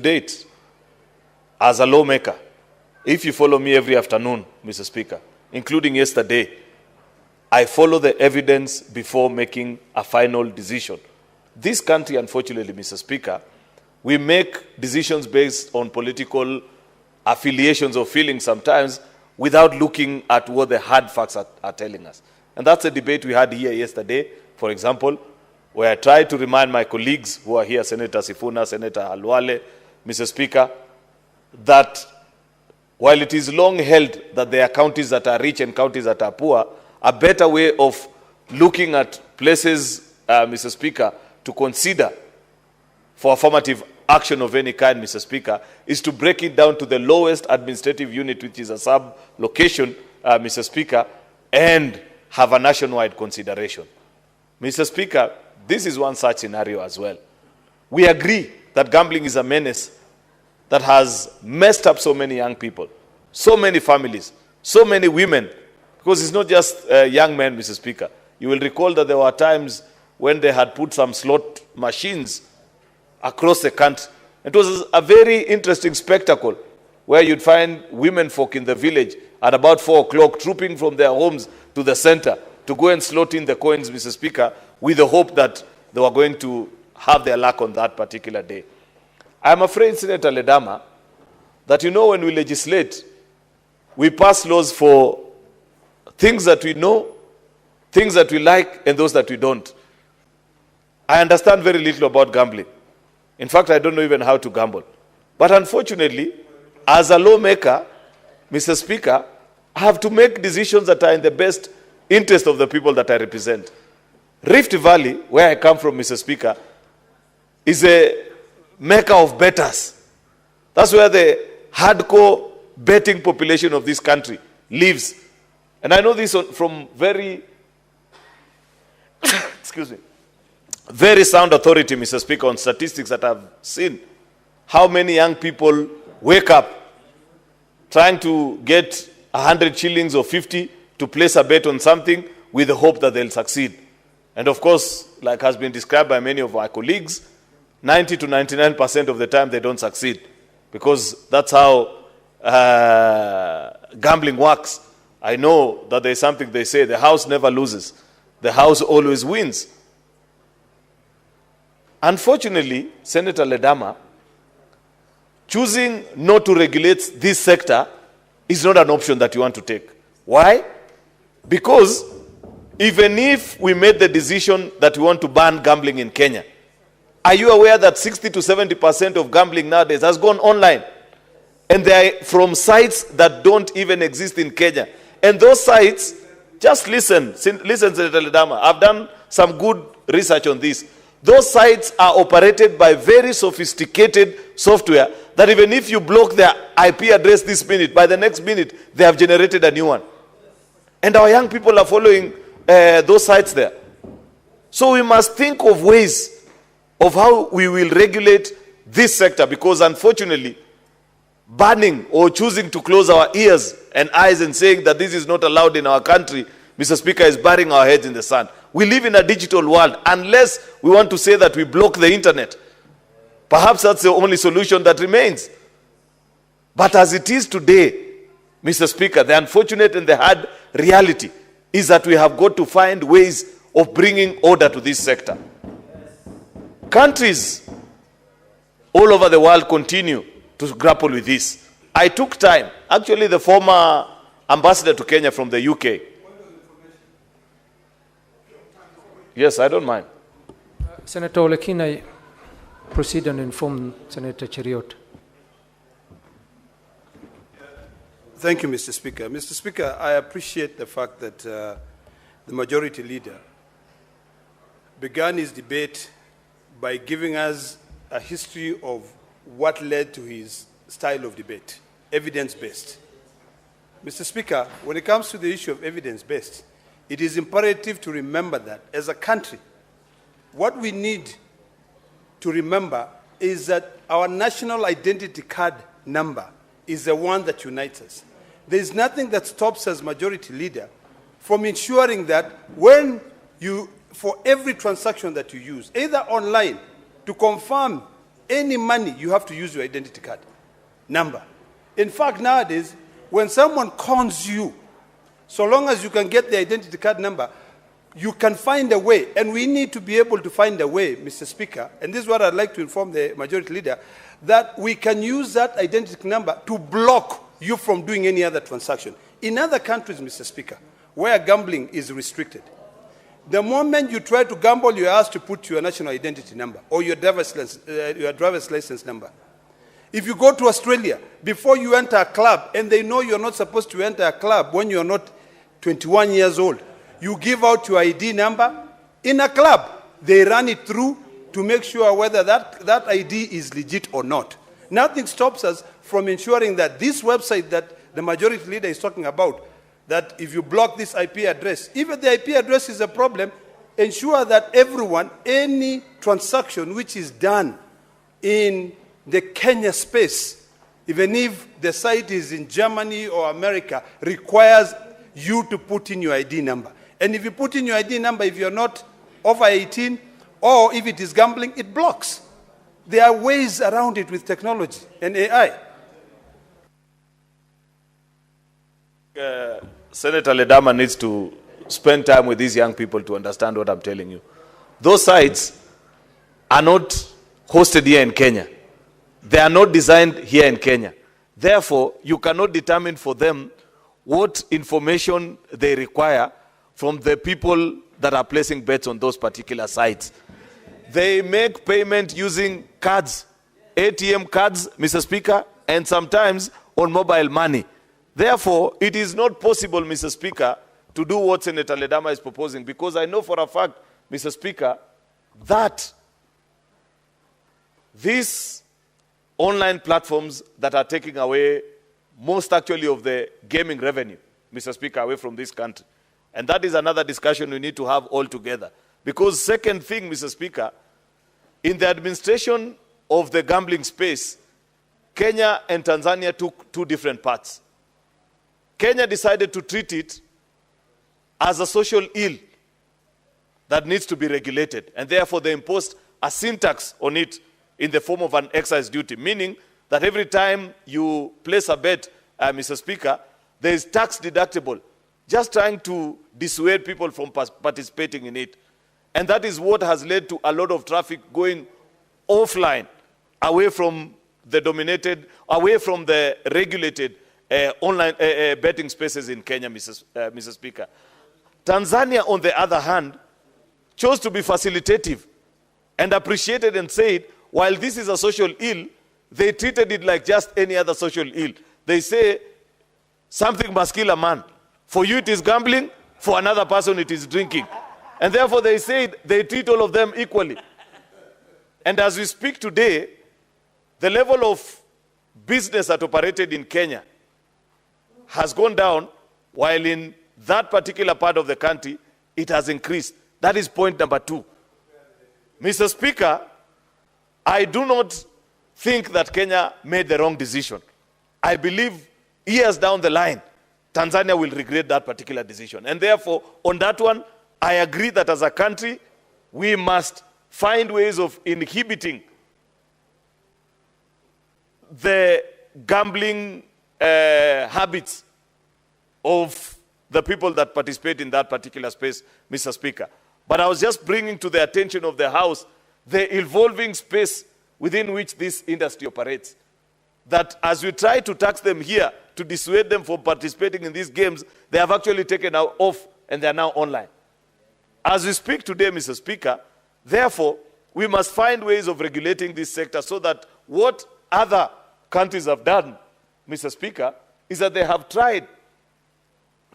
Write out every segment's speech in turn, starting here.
date, as a lawmaker, if you follow me every afternoon, Mr. Speaker, including yesterday, I follow the evidence before making a final decision. This country, unfortunately, Mr. Speaker, we make decisions based on political affiliations or feelings sometimes without looking at what the hard facts are telling us. And that's a debate we had here yesterday, for example, where I tried to remind my colleagues who are here, Senator Sifuna, Senator Halwale, Mr. Speaker, that while it is long held that there are counties that are rich and counties that are poor, a better way of looking at places, Mr. Speaker, to consider for affirmative action of any kind, Mr. Speaker, is to break it down to the lowest administrative unit, which is a sub-location, Mr. Speaker, and have a nationwide consideration. Mr. Speaker, this is one such scenario as well. We agree that gambling is a menace that has messed up so many young people, so many families, so many women, because it's not just young men, Mr. Speaker. You will recall that there were times when they had put some slot machines across the country. It was a very interesting spectacle where you'd find women folk in the village at about 4 o'clock trooping from their homes to the center to go and slot in the coins, Mr. Speaker, with the hope that they were going to have their luck on that particular day. I'm afraid, Senator Ledama, that when we legislate, we pass laws for things that we know, things that we like, and those that we don't. I understand very little about gambling. In fact, I don't know even how to gamble. But unfortunately, as a lawmaker, Mr. Speaker, I have to make decisions that are in the best interest of the people that I represent. Rift Valley, where I come from, Mr. Speaker, is a mecca of bettors. That's where the hardcore betting population of this country lives. And I know this from very, excuse me, very sound authority, Mr. Speaker, on statistics that I've seen. How many young people wake up trying to get 100 shillings or 50 to place a bet on something with the hope that they'll succeed. And of course, like has been described by many of my colleagues, 90 to 99% of the time they don't succeed, because that's how gambling works. I know that there's something they say, the house never loses, the house always wins. Unfortunately, Senator Ledama, choosing not to regulate this sector is not an option that you want to take. Why? Because even if we made the decision that we want to ban gambling in Kenya, are you aware that 60 to 70% of gambling nowadays has gone online? And they are from sites that don't even exist in Kenya. And those sites, just listen, Senator Ledama, I've done some good research on this. Those sites are operated by very sophisticated software that even if you block their IP address this minute, by the next minute, they have generated a new one. And our young people are following those sites there. So we must think of ways of how we will regulate this sector, because unfortunately, banning or choosing to close our ears and eyes and saying that this is not allowed in our country, Mr. Speaker, is burying our heads in the sand. We live in a digital world. Unless we want to say that we block the internet, perhaps that's the only solution that remains. But as it is today, Mr. Speaker, the unfortunate and the hard reality is that we have got to find ways of bringing order to this sector. Countries all over the world continue to grapple with this. I took time. Actually, the former ambassador to Kenya from the UK. Yes, I don't mind. Senator Olekina, proceed and inform Senator Cheriot. Thank you, Mr. Speaker. Mr. Speaker, I appreciate the fact that the majority leader began his debate by giving us a history of what led to his style of debate, evidence-based. Mr. Speaker, when it comes to the issue of evidence-based, it is imperative to remember that as a country, what we need to remember is that our national identity card number is the one that unites us. There is nothing that stops us, majority leader, from ensuring that when you, for every transaction that you use, either online to confirm any money, you have to use your identity card number. In fact, nowadays, when someone cons you, so long as you can get the identity card number, you can find a way. And we need to be able to find a way, Mr. Speaker, and this is what I'd like to inform the Majority Leader, that we can use that identity number to block you from doing any other transaction. In other countries, Mr. Speaker, where gambling is restricted, the moment you try to gamble, you're asked to put your national identity number or your driver's license number. If you go to Australia, before you enter a club, and they know you're not supposed to enter a club when you're not 21 years old, you give out your ID number in a club. They run it through to make sure whether that ID is legit or not. Nothing stops us from ensuring that this website that the Majority Leader is talking about, that if you block this IP address, even the IP address is a problem, ensure that everyone, any transaction which is done in the Kenya space, even if the site is in Germany or America, requires you to put in your ID number. And if you put in your ID number, if you're not over 18, or if it is gambling, it blocks. There are ways around it with technology and AI. Senator Ledama needs to spend time with these young people to understand what I'm telling you. Those sites are not hosted here in Kenya. They are not designed here in Kenya. Therefore, you cannot determine for them what information they require from the people that are placing bets on those particular sites. They make payment using cards, ATM cards, Mr. Speaker, and sometimes on mobile money. Therefore, it is not possible, Mr. Speaker, to do what Senator Ledama is proposing, because I know for a fact, Mr. Speaker, that these online platforms that are taking away most actually of the gaming revenue, Mr. Speaker, away from this country. And that is another discussion we need to have all together. Because second thing, Mr. Speaker, in the administration of the gambling space, Kenya and Tanzania took two different paths. Kenya decided to treat it as a social ill that needs to be regulated. And therefore, they imposed a sin tax on it in the form of an excise duty, meaning that every time you place a bet, Mr. Speaker, there is tax deductible, just trying to dissuade people from participating in it. And that is what has led to a lot of traffic going offline, away from the dominated, away from the regulated online betting spaces in Kenya, Mr. Speaker. Tanzania, on the other hand, chose to be facilitative and appreciated and said, while this is a social ill, they treated it like just any other social ill. They say, something must kill a man. For you it is gambling, for another person it is drinking. And therefore they said they treat all of them equally. And as we speak today, the level of business that operated in Kenya has gone down, while in that particular part of the country, it has increased. That is point number 2. Mr. Speaker, I do not think that Kenya made the wrong decision. I believe years down the line, Tanzania will regret that particular decision. And therefore, on that one, I agree that as a country, we must find ways of inhibiting the gambling habits of the people that participate in that particular space, Mr. Speaker. But I was just bringing to the attention of the House the evolving space within which this industry operates. That as we try to tax them here to dissuade them from participating in these games, they have actually taken off and they are now online. As we speak today, Mr. Speaker, therefore, we must find ways of regulating this sector so that what other countries have done, Mr. Speaker, is that they have tried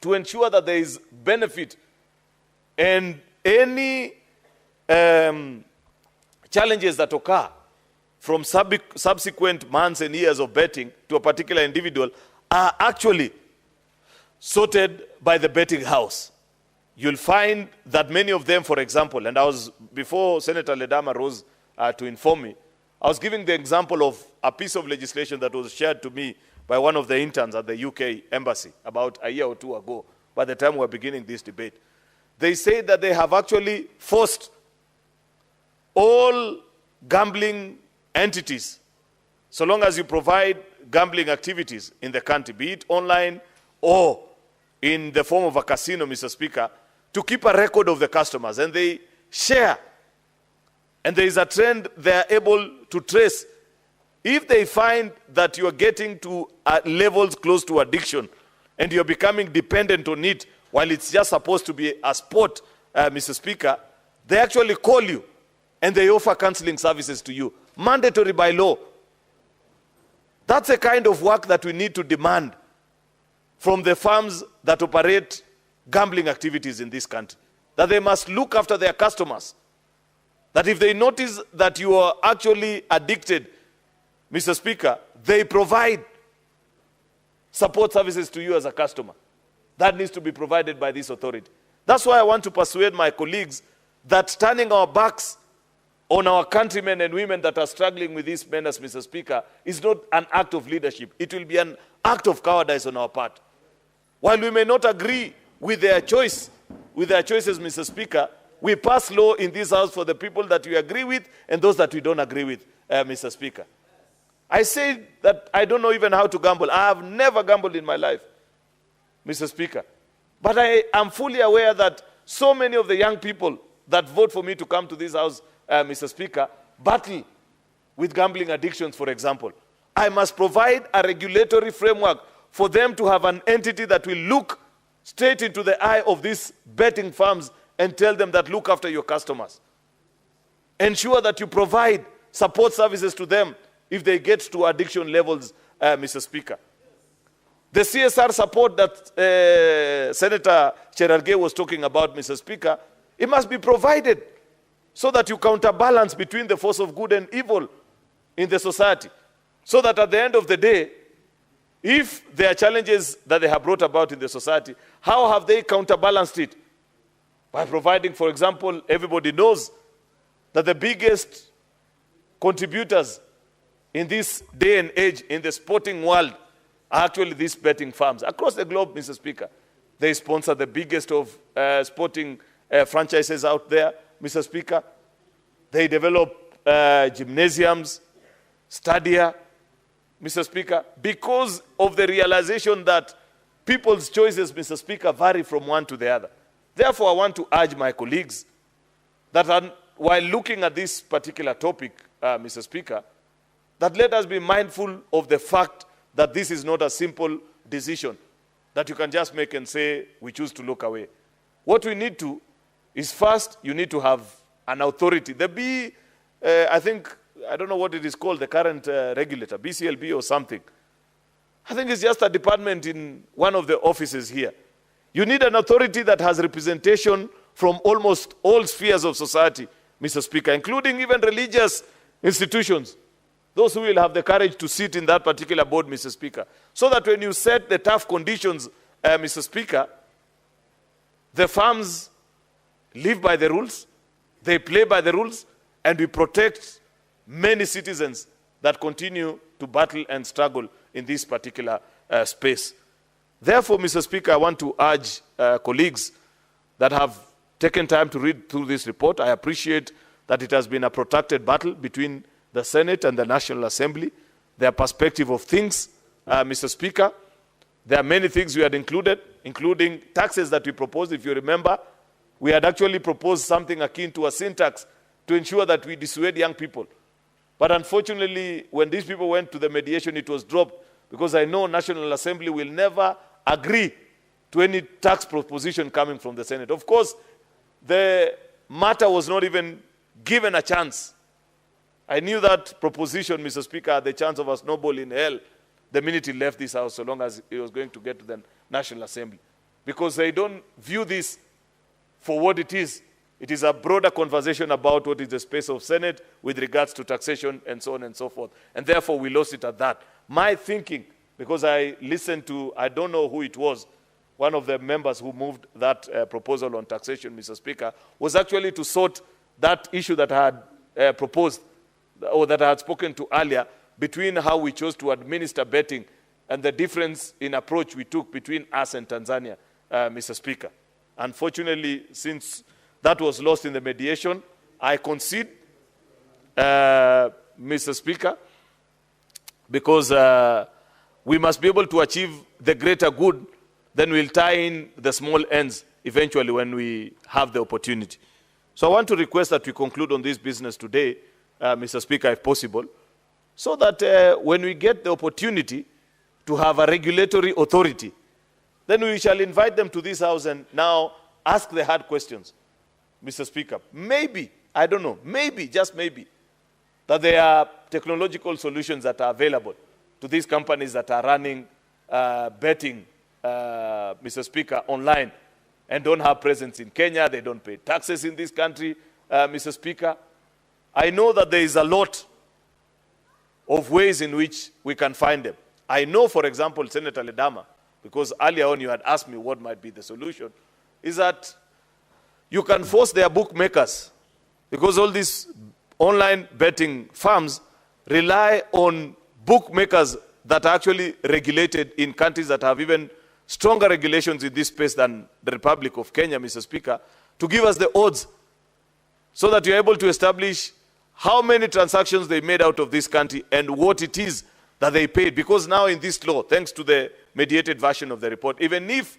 to ensure that there is benefit, and any challenges that occur from subsequent months and years of betting to a particular individual are actually sorted by the betting house. You'll find that many of them, for example, and before Senator Ledama rose to inform me, I was giving the example of a piece of legislation that was shared to me by one of the interns at the UK embassy about a year or two ago, by the time we were beginning this debate. They say that they have actually forced all gambling entities, so long as you provide gambling activities in the country, be it online or in the form of a casino, Mr. Speaker, to keep a record of the customers, and they share, and there is a trend they are able to trace. If they find that you are getting to levels close to addiction and you're becoming dependent on it while it's just supposed to be a sport, Mr. Speaker, they actually call you and they offer counseling services to you, mandatory by law. That's the kind of work that we need to demand from the firms that operate gambling activities in this country, that they must look after their customers, that if they notice that you are actually addicted, Mr. Speaker, they provide support services to you as a customer. That needs to be provided by this authority. That's why I want to persuade my colleagues that turning our backs on our countrymen and women that are struggling with this menace, Mr. Speaker, is not an act of leadership. It will be an act of cowardice on our part. While we may not agree with their choices, Mr. Speaker, we pass law in this house for the people that we agree with and those that we don't agree with, Mr. Speaker. I say that I don't know even how to gamble. I have never gambled in my life, Mr. Speaker. But I am fully aware that so many of the young people that vote for me to come to this house, Mr. Speaker, battle with gambling addictions, for example. I must provide a regulatory framework for them to have an entity that will look straight into the eye of these betting firms and tell them that look after your customers. Ensure that you provide support services to them if they get to addiction levels, Mr. Speaker. The CSR support that Senator Cherargei was talking about, Mr. Speaker, it must be provided so that you counterbalance between the force of good and evil in the society. So that at the end of the day, if there are challenges that they have brought about in the society, how have they counterbalanced it? By providing, for example, everybody knows that the biggest contributors in this day and age in the sporting world are actually these betting firms. Across the globe, Mr. Speaker, they sponsor the biggest of sporting franchises out there, Mr. Speaker. They develop gymnasiums, stadia, Mr. Speaker, because of the realization that people's choices, Mr. Speaker, vary from one to the other. Therefore, I want to urge my colleagues that while looking at this particular topic, Mr. Speaker, that let us be mindful of the fact that this is not a simple decision that you can just make and say, we choose to look away. What we need to is first, you need to have an authority. I think, I don't know what it is called, the current regulator, BCLB or something. I think it's just a department in one of the offices here. You need an authority that has representation from almost all spheres of society, Mr. Speaker, including even religious institutions. Those who will have the courage to sit in that particular board, Mr. Speaker. So that when you set the tough conditions, Mr. Speaker, the firms live by the rules, they play by the rules, and we protect many citizens that continue to battle and struggle in this particular space. Therefore, Mr. Speaker, I want to urge colleagues that have taken time to read through this report. I appreciate that it has been a protracted battle between the Senate and the National Assembly, their perspective of things, Mr. Speaker. There are many things we had included, including taxes that we proposed. If you remember, we had actually proposed something akin to a sin tax to ensure that we dissuade young people. But unfortunately, when these people went to the mediation, it was dropped because I know National Assembly will never agree to any tax proposition coming from the Senate. Of course, the matter was not even given a chance. I knew that proposition, Mr. Speaker, had the chance of a snowball in hell the minute he left this house, so long as he was going to get to the National Assembly. Because they don't view this for what it is. It is a broader conversation about what is the space of Senate with regards to taxation and so on and so forth. And therefore, we lost it at that. My thinking, because I listened to, I don't know who it was, one of the members who moved that proposal on taxation, Mr. Speaker, was actually to sort that issue that I had proposed, or that I had spoken to earlier, between how we chose to administer betting and the difference in approach we took between us and Tanzania, Mr. Speaker. Unfortunately, since that was lost in the mediation, I concede Mr. Speaker, because we must be able to achieve the greater good. Then we'll tie in the small ends eventually when we have the opportunity. So I want to request that we conclude on this business today, Mr. Speaker, if possible, so that when we get the opportunity to have a regulatory authority, then we shall invite them to this house and now ask the hard questions, Mr. Speaker. Maybe, I don't know, maybe, just maybe, that there are technological solutions that are available to these companies that are running betting, Mr. Speaker, online and don't have presence in Kenya. They don't pay taxes in this country, Mr. Speaker. I know that there is a lot of ways in which we can find them. I know, for example, Senator Ledama, because earlier on you had asked me what might be the solution, is that you can force their bookmakers, because all these online betting firms rely on bookmakers that are actually regulated in countries that have even stronger regulations in this space than the Republic of Kenya, Mr. Speaker, to give us the odds so that you're able to establish how many transactions they made out of this country and what it is that they paid. Because now in this law, thanks to the mediated version of the report, even if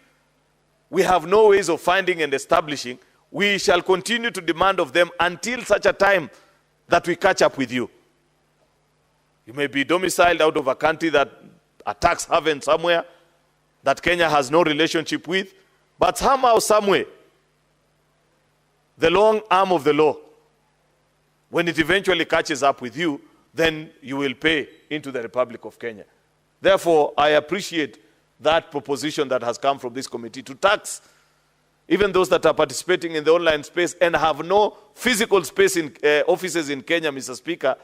we have no ways of finding and establishing, we shall continue to demand of them until such a time that we catch up with you. You may be domiciled out of a country that a tax haven somewhere that Kenya has no relationship with, but somehow, someway, the long arm of the law, when it eventually catches up with you, then you will pay into the Republic of Kenya. Therefore, I appreciate that proposition that has come from this committee to tax even those that are participating in the online space and have no physical space in offices in Kenya, Mr. Speaker.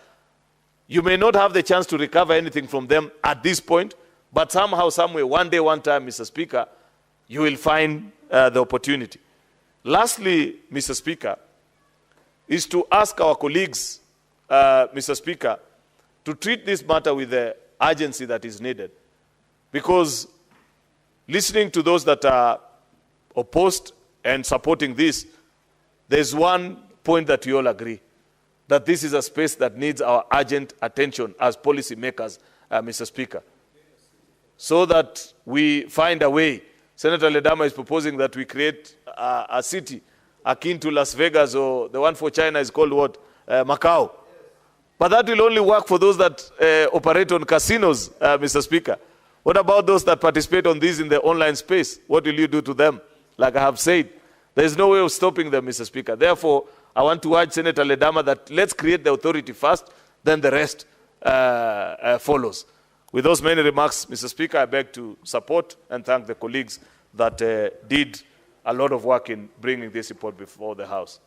You may not have the chance to recover anything from them at this point, but somehow, someway, one day, one time, Mr. Speaker, you will find the opportunity. Lastly, Mr. Speaker, is to ask our colleagues, Mr. Speaker, to treat this matter with the urgency that is needed. Because listening to those that are opposed and supporting this, there's one point that we all agree, that this is a space that needs our urgent attention as policy makers, Mr. Speaker, so that we find a way. Senator Ledama is proposing that we create a city akin to Las Vegas, or the one for China is called what? Macau. But that will only work for those that operate on casinos, Mr. Speaker. What about those that participate on these in the online space? What will you do to them? Like I have said, there is no way of stopping them, Mr. Speaker. Therefore, I want to urge Senator Ledama that let's create the authority first, then the rest follows. With those many remarks, Mr. Speaker, I beg to support and thank the colleagues that did a lot of work in bringing this report before the House.